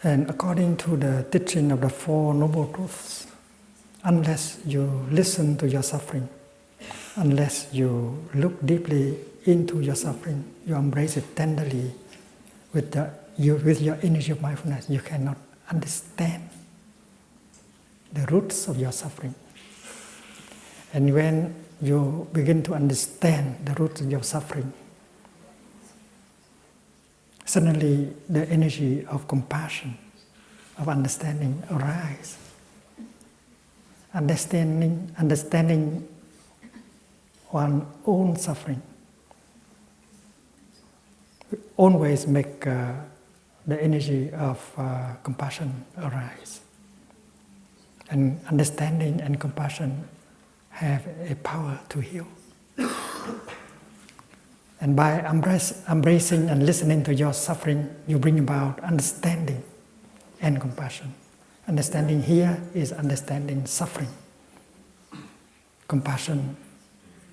And according to the teaching of the Four Noble Truths, unless you listen to your suffering, unless you look deeply into your suffering, you embrace it tenderly with your energy of mindfulness, you cannot understand the roots of your suffering. And when you begin to understand the roots of your suffering, suddenly the energy of compassion, of understanding arises. Understanding one's own suffering always make the energy of compassion arise. And understanding and compassion have a power to heal. And by embracing and listening to your suffering, you bring about understanding and compassion. Understanding here is understanding suffering. Compassion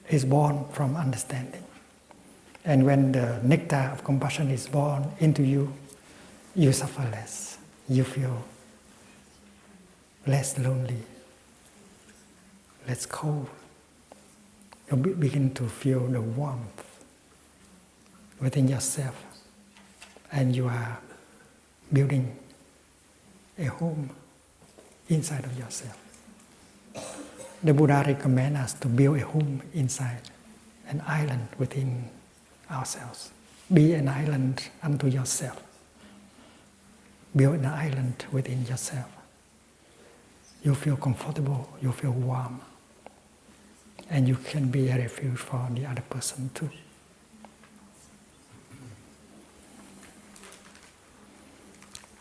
is born from understanding. And when the nectar of compassion is born into you, you suffer less. You feel less lonely, less cold. You begin to feel the warmth within yourself, and you are building a home inside of yourself. The Buddha recommends us to build a home inside, an island within ourselves. Be an island unto yourself. Build an island within yourself. You feel comfortable, you feel warm, and you can be a refuge for the other person too.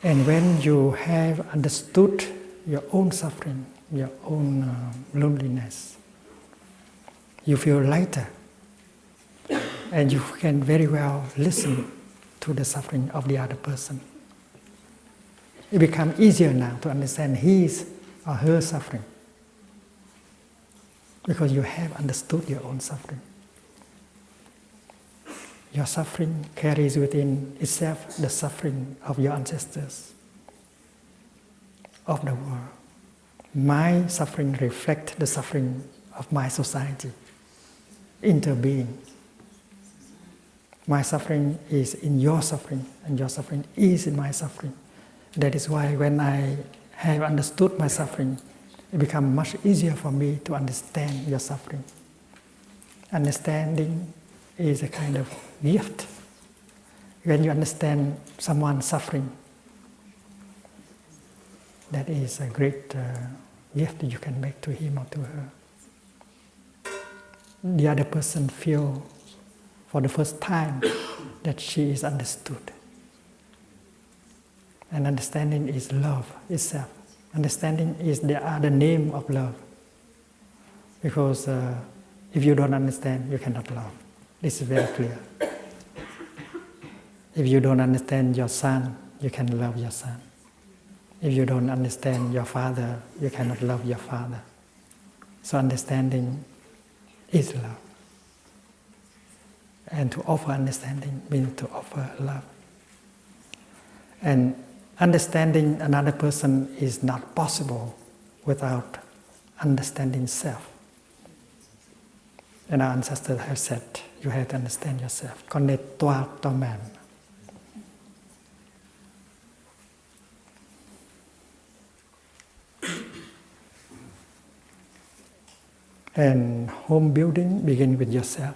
And when you have understood your own suffering, your own loneliness, you feel lighter, and you can very well listen to the suffering of the other person. It becomes easier now to understand his or her suffering, because you have understood your own suffering. Your suffering carries within itself the suffering of your ancestors, of the world. My suffering reflects the suffering of my society, interbeing. My suffering is in your suffering, and your suffering is in my suffering. That is why when I have understood my suffering, it becomes much easier for me to understand your suffering. Understanding is a kind of gift. When you understand someone's suffering, that is a great gift you can make to him or to her. The other person feels for the first time that she is understood. And understanding is love itself. Understanding is the other name of love. Because if you don't understand, you cannot love. This is very clear. If you don't understand your son, you can love your son. If you don't understand your father, you cannot love your father. So understanding is love. And to offer understanding means to offer love. And understanding another person is not possible without understanding self. And our ancestors have said, you have to understand yourself. Connais-toi toi-même. And home building begins with yourself.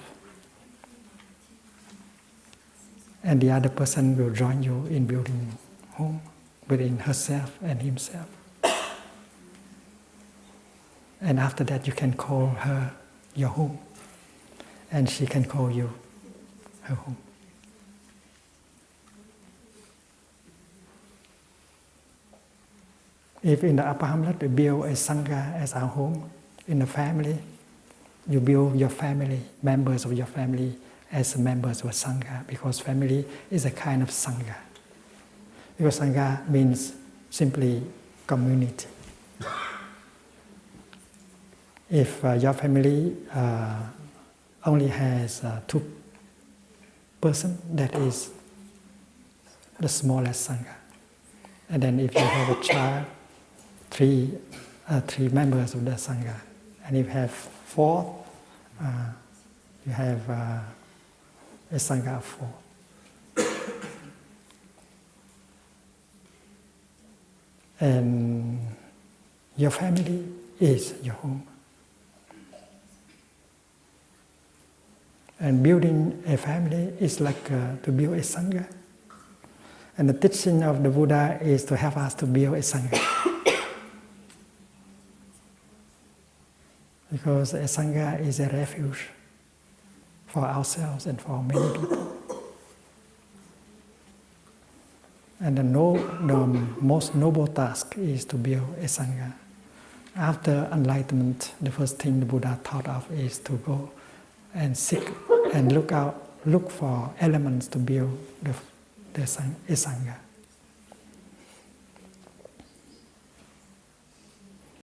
And the other person will join you in building home within herself and himself. And after that, you can call her your home, and she can call you her home. If in the Upper Hamlet we build a Sangha as our home, in the family, you build your family, members of your family as members of a Sangha, because family is a kind of Sangha. Because Sangha means simply community. If your family only has 2 persons, that is the smallest Sangha. And then if you have a child, three members of the Sangha. And if you have four, you have a Sangha of four. And your family is your home. And building a family is like to build a Sangha. And the teaching of the Buddha is to help us to build a Sangha. Because a Sangha is a refuge for ourselves and for many people. And the most noble task is to build a Sangha. After enlightenment, the first thing the Buddha taught of is to go and seek and look for elements to build a Sangha.